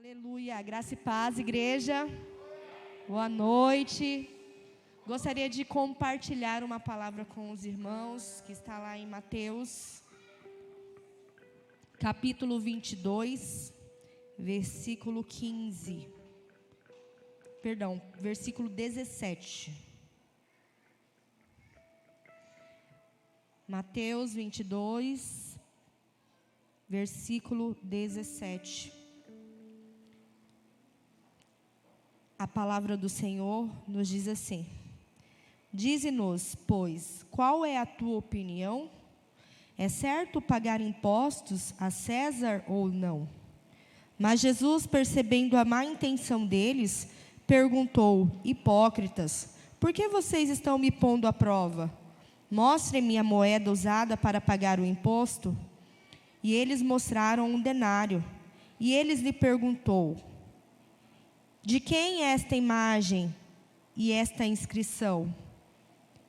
Aleluia, graça e paz, igreja. Boa noite. Gostaria de compartilhar uma palavra com os irmãos, que está lá em Mateus, capítulo 22, versículo 15. Perdão, versículo 17. Mateus 22, versículo 17. A palavra do Senhor nos diz assim: dize-nos, pois, qual é a tua opinião? É certo pagar impostos a César ou não? Mas Jesus, percebendo a má intenção deles, perguntou: hipócritas, por que vocês estão me pondo à prova? Mostrem-me a moeda usada para pagar o imposto. E eles mostraram um denário. E eles lhe perguntou: de quem é esta imagem e esta inscrição?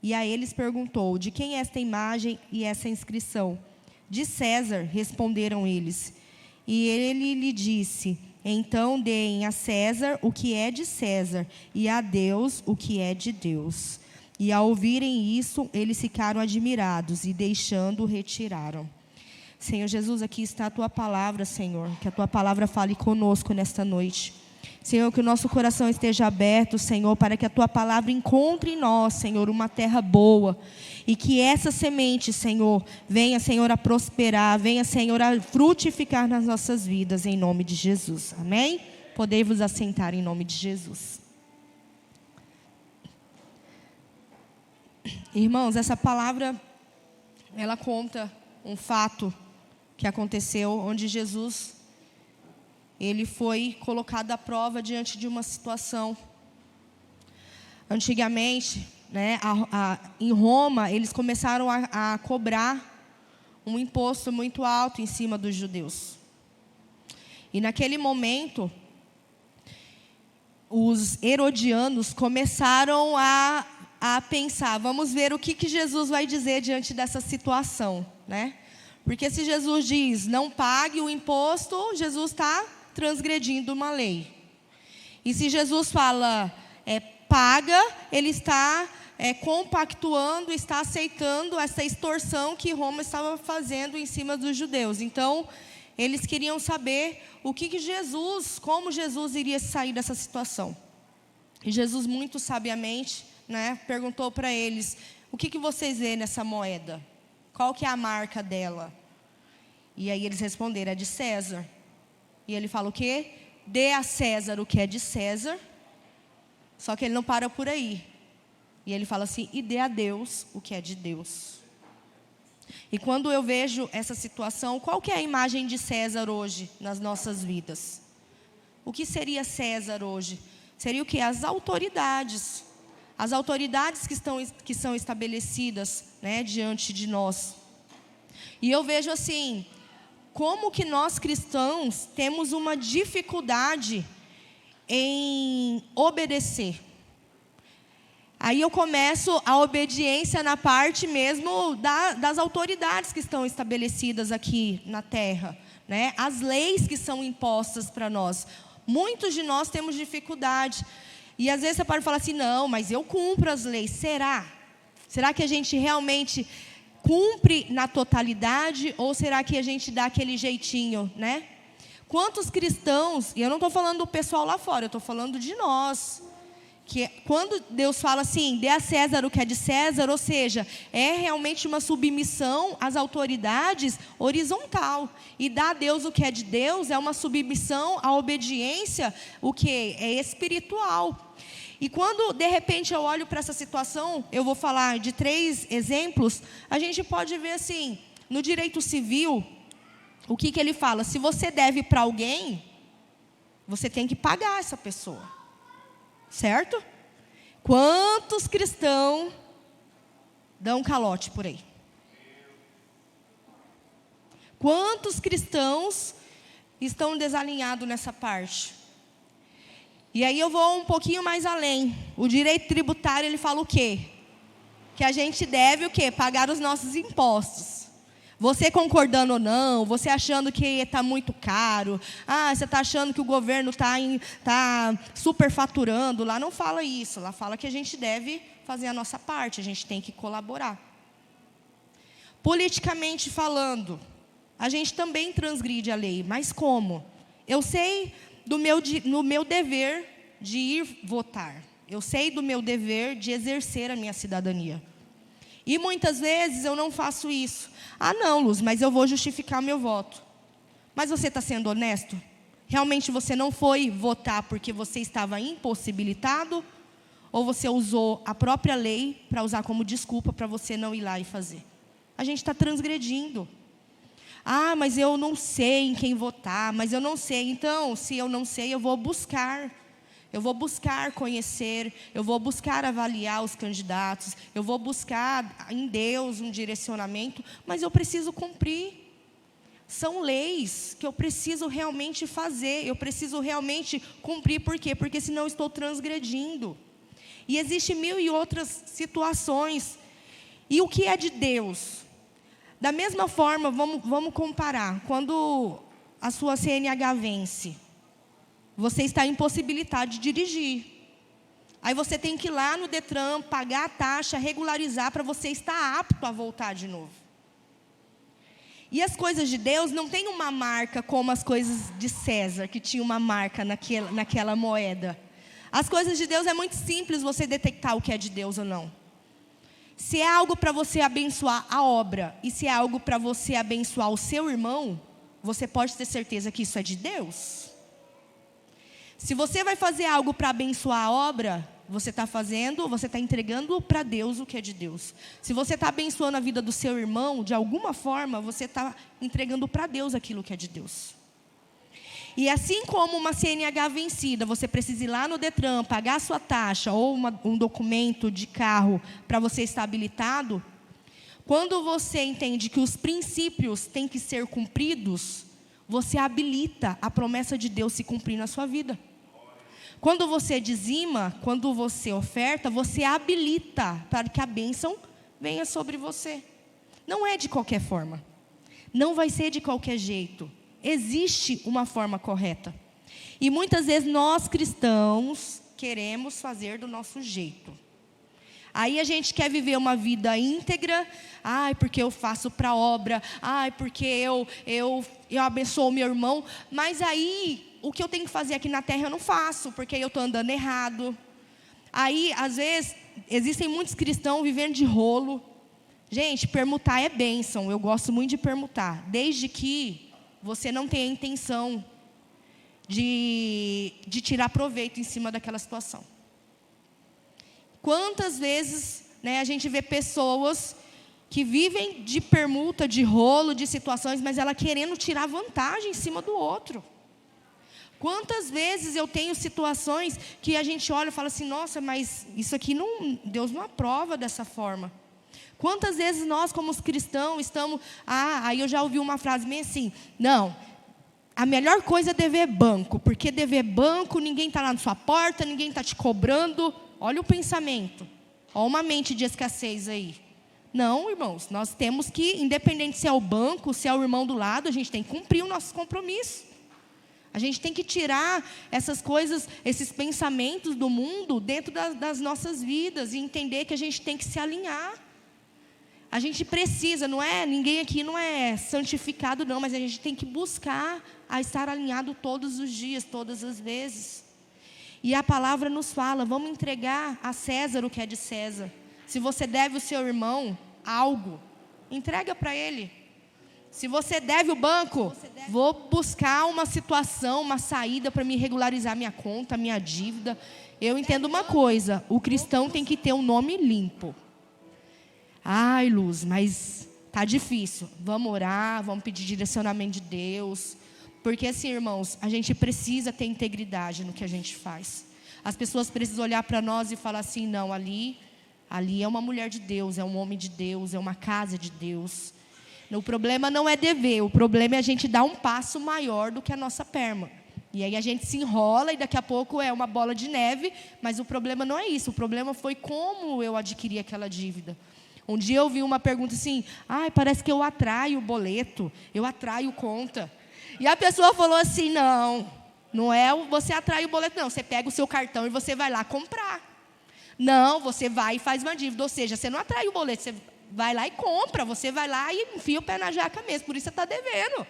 E a eles perguntou: de quem é esta imagem e essa inscrição? De César, responderam eles. E ele lhe disse: então deem a César o que é de César, e a Deus o que é de Deus. E ao ouvirem isso, eles ficaram admirados, e deixando, retiraram. Senhor Jesus, aqui está a Tua palavra, Senhor. Que a Tua palavra fale conosco nesta noite. Senhor, que o nosso coração esteja aberto, Senhor, para que a Tua palavra encontre em nós, Senhor, uma terra boa. E que essa semente, Senhor, venha, Senhor, a prosperar, venha, Senhor, a frutificar nas nossas vidas, em nome de Jesus. Amém? Podei-vos assentar em nome de Jesus. Irmãos, essa palavra, ela conta um fato que aconteceu, onde Jesus, ele foi colocado à prova diante de uma situação. Antigamente, em Roma, eles começaram a cobrar um imposto muito alto em cima dos judeus. E naquele momento, os herodianos começaram a pensar: vamos ver o que Jesus vai dizer diante dessa situação, né? Porque se Jesus diz, não pague o imposto, Jesus está transgredindo uma lei. E se Jesus fala, paga, ele está compactuando, está aceitando essa extorsão que Roma estava fazendo em cima dos judeus. Então, eles queriam saber como Jesus iria sair dessa situação. E Jesus, muito sabiamente, perguntou para eles: o que vocês veem nessa moeda? Qual que é a marca dela? E aí eles responderam: é de César. E ele fala o quê? Dê a César o que é de César. Só que ele não para por aí. E ele fala assim: e dê a Deus o que é de Deus. E quando eu vejo essa situação, qual que é a imagem de César hoje nas nossas vidas? O que seria César hoje? Seria o quê? As autoridades. As autoridades que são estabelecidas, diante de nós. E eu vejo assim, como que nós cristãos temos uma dificuldade em obedecer. Aí eu começo a obediência na parte mesmo das autoridades que estão estabelecidas aqui na terra, as leis que são impostas para nós. Muitos de nós temos dificuldade. E às vezes você pode falar assim: não, mas eu cumpro as leis. Será? Será que a gente realmente cumpre na totalidade? Ou será que a gente dá aquele jeitinho, Quantos cristãos, e eu não estou falando do pessoal lá fora, eu estou falando de nós, que quando Deus fala assim, dê a César o que é de César, ou seja, é realmente uma submissão às autoridades horizontal. E dar a Deus o que é de Deus é uma submissão à obediência, o que é espiritual. E quando, de repente, eu olho para essa situação, eu vou falar de 3 exemplos, a gente pode ver assim, no direito civil, o que ele fala? Se você deve para alguém, você tem que pagar essa pessoa. Certo? Quantos cristãos dão calote por aí? Quantos cristãos estão desalinhados nessa parte? E aí eu vou um pouquinho mais além. O direito tributário, ele fala o quê? Que a gente deve o quê? Pagar os nossos impostos. Você concordando ou não, você achando que está muito caro, você está achando que o governo está superfaturando, lá não fala isso, lá fala que a gente deve fazer a nossa parte, a gente tem que colaborar. Politicamente falando, a gente também transgride a lei, mas como? Eu sei do meu dever de ir votar, eu sei do meu dever de exercer a minha cidadania. E muitas vezes eu não faço isso. Não, Luz, mas eu vou justificar o meu voto. Mas você está sendo honesto? Realmente você não foi votar porque você estava impossibilitado? Ou você usou a própria lei para usar como desculpa para você não ir lá e fazer? A gente está transgredindo. Mas eu não sei em quem votar, mas eu não sei. Então, se eu não sei, eu vou buscar. Eu vou buscar conhecer, eu vou buscar avaliar os candidatos, eu vou buscar em Deus um direcionamento, mas eu preciso cumprir. São leis que eu preciso realmente fazer, eu preciso realmente cumprir. Por quê? Porque senão eu estou transgredindo. E existem mil e outras situações. E o que é de Deus? Da mesma forma, vamos comparar. Quando a sua CNH vence, você está impossibilitado de dirigir. Aí você tem que ir lá no Detran, pagar a taxa, regularizar para você estar apto a voltar de novo. E as coisas de Deus não tem uma marca como as coisas de César, que tinha uma marca naquela moeda. As coisas de Deus é muito simples você detectar o que é de Deus ou não. Se é algo para você abençoar a obra, e se é algo para você abençoar o seu irmão, você pode ter certeza que isso é de Deus. Se você vai fazer algo para abençoar a obra, você está entregando para Deus o que é de Deus. Se você está abençoando a vida do seu irmão, de alguma forma, você está entregando para Deus aquilo que é de Deus. E assim como uma CNH vencida, você precisa ir lá no Detran, pagar a sua taxa, ou um documento de carro para você estar habilitado, quando você entende que os princípios têm que ser cumpridos, você habilita a promessa de Deus se cumprir na sua vida. Quando você dizima, quando você oferta, você habilita para que a bênção venha sobre você. Não é de qualquer forma. Não vai ser de qualquer jeito. Existe uma forma correta. E muitas vezes nós cristãos queremos fazer do nosso jeito. Aí a gente quer viver uma vida íntegra. Porque eu faço para a obra. Porque eu abençoo o meu irmão. Mas aí, o que eu tenho que fazer aqui na terra eu não faço, porque eu estou andando errado. Aí, às vezes, existem muitos cristãos vivendo de rolo. Gente, permutar é bênção. Eu gosto muito de permutar. Desde que você não tenha a intenção de tirar proveito em cima daquela situação. Quantas vezes a gente vê pessoas que vivem de permuta, de rolo, de situações, mas ela querendo tirar vantagem em cima do outro. Quantas vezes eu tenho situações que a gente olha e fala assim, nossa, mas isso aqui Deus não aprova dessa forma. Quantas vezes nós, como os cristãos, estamos... aí eu já ouvi uma frase meio assim, não, a melhor coisa é dever banco, porque dever banco, ninguém está lá na sua porta, ninguém está te cobrando. Olha o pensamento, olha uma mente de escassez aí. Não, irmãos, nós temos que, independente se é o banco, se é o irmão do lado, a gente tem que cumprir o nosso compromisso. A gente tem que tirar essas coisas, esses pensamentos do mundo dentro das nossas vidas e entender que a gente tem que se alinhar. A gente precisa, ninguém aqui não é santificado não, mas a gente tem que buscar a estar alinhado todos os dias, todas as vezes. E a palavra nos fala, vamos entregar a César o que é de César. Se você deve ao seu irmão algo, entrega para ele. Se você deve o banco, vou buscar uma situação, uma saída para me regularizar minha conta, minha dívida. Eu entendo uma coisa, o cristão tem que ter um nome limpo. Luz, mas tá difícil. Vamos orar, vamos pedir direcionamento de Deus. Porque assim, irmãos, a gente precisa ter integridade no que a gente faz. As pessoas precisam olhar para nós e falar assim, não, ali é uma mulher de Deus, é um homem de Deus, é uma casa de Deus. O problema não é dever, o problema é a gente dar um passo maior do que a nossa perna. E aí a gente se enrola e daqui a pouco é uma bola de neve, mas o problema não é isso, o problema foi como eu adquiri aquela dívida. Um dia eu vi uma pergunta assim: parece que eu atraio boleto, eu atraio conta. E a pessoa falou assim: não é você atrai o boleto, não. Você pega o seu cartão e você vai lá comprar. Não, você vai e faz uma dívida. Ou seja, você não atrai o boleto, você vai lá e compra. Você vai lá e enfia o pé na jaca mesmo, por isso você está devendo.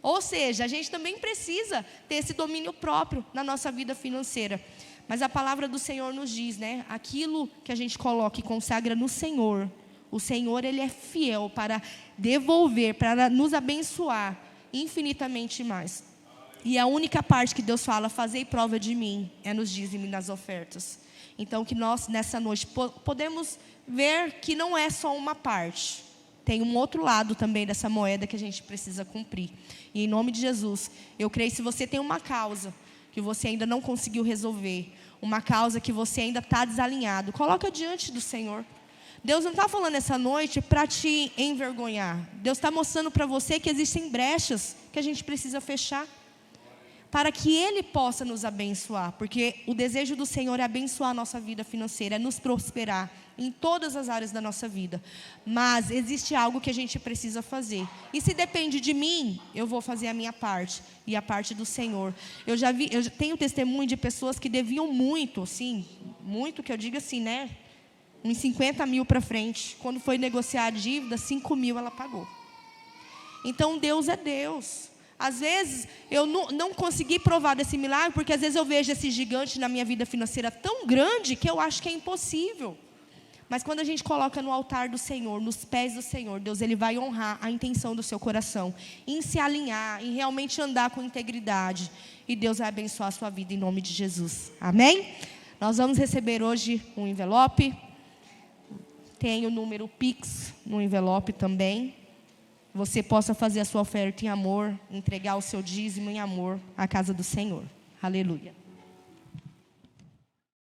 Ou seja, a gente também precisa ter esse domínio próprio na nossa vida financeira. Mas a palavra do Senhor nos diz, né? Aquilo que a gente coloca e consagra no Senhor, o Senhor, Ele é fiel para devolver, para nos abençoar infinitamente mais. E a única parte que Deus fala: fazei prova de mim, é nos dízimos e nas ofertas. Então, que nós, nessa noite, podemos ver que não é só uma parte. Tem um outro lado também dessa moeda que a gente precisa cumprir. E em nome de Jesus, eu creio que se você tem uma causa que você ainda não conseguiu resolver, uma causa que você ainda está desalinhado, coloca diante do Senhor. Deus não está falando essa noite para te envergonhar. Deus está mostrando para você que existem brechas que a gente precisa fechar, para que Ele possa nos abençoar. Porque o desejo do Senhor é abençoar a nossa vida financeira, é nos prosperar em todas as áreas da nossa vida. Mas existe algo que a gente precisa fazer. E se depende de mim, eu vou fazer a minha parte e a parte do Senhor. Eu tenho testemunho de pessoas que deviam muito, assim, muito que eu digo assim, né? Uns 50 mil para frente. Quando foi negociar a dívida, 5 mil ela pagou. Então Deus é Deus. Às vezes eu não consegui provar desse milagre, porque às vezes eu vejo esse gigante na minha vida financeira tão grande que eu acho que é impossível. Mas quando a gente coloca no altar do Senhor, nos pés do Senhor, Deus, Ele vai honrar a intenção do seu coração, em se alinhar, em realmente andar com integridade. E Deus vai abençoar a sua vida em nome de Jesus. Amém? Nós vamos receber hoje um envelope. Tem o número Pix no envelope também. Você possa fazer a sua oferta em amor, entregar o seu dízimo em amor à casa do Senhor. Aleluia.